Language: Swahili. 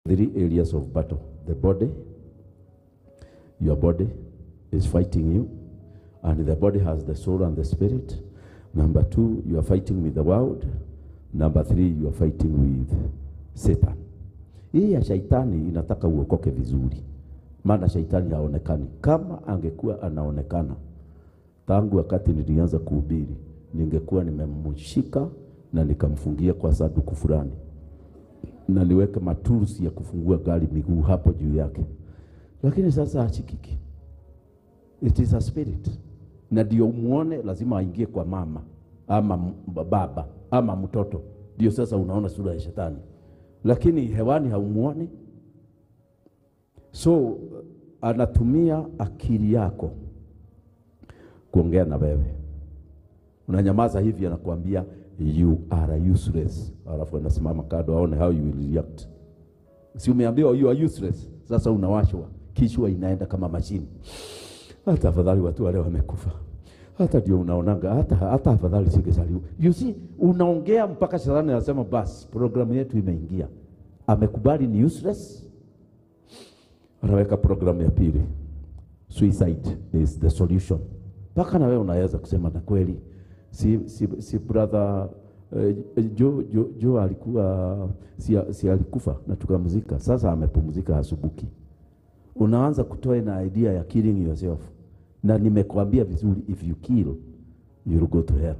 3 areas of battle. The body, your body is fighting you, and the body has the soul and the spirit. Number 2, you are fighting with the world. Number 3, you are fighting with Satan. Hii ya shaitani inataka uokoke vizuri. Maana shaitani haonekani. Kama angekuwa anaonekana, tangu wakati nilianza kuhubiri, ningekuwa nimemshika na nikamfungia kwa sanduku fulani, na niweke matools ya kufungua gari miguu hapo juu yake. Lakini sasa hachikiki. It is a spirit. Na ndio umuone lazima aingie kwa mama ama baba ama mtoto, ndio sasa unaona sura ya shetani. Lakini hewani haumuoni. So anatumia akili yako kuongea na wewe. Unanyamaza hivi, anakuambia you are useless. Alafu anasimama kando aone how you will react. Si umeambiwa you are useless, sasa unawashwa, kichwa inaenda kama mashini. Hata afadhali watu wale wamekufa. Hata ndio unaonanga hata afadhali singezaliwa. You see, unaongea mpaka shetani anasema bas, programu yetu imeingia. Amekubali ni useless. Anaweka programu ya pili. Suicide is the solution. Paka na wewe unaweza kusema na kweli si brother Joe alikuwa si alikufa na tukamzika. Sasa amepumzika asubuhi. Unaanza kutoa na idea ya killing yourself. Na nimekwambia vizuri, if you kill, you'll go to hell.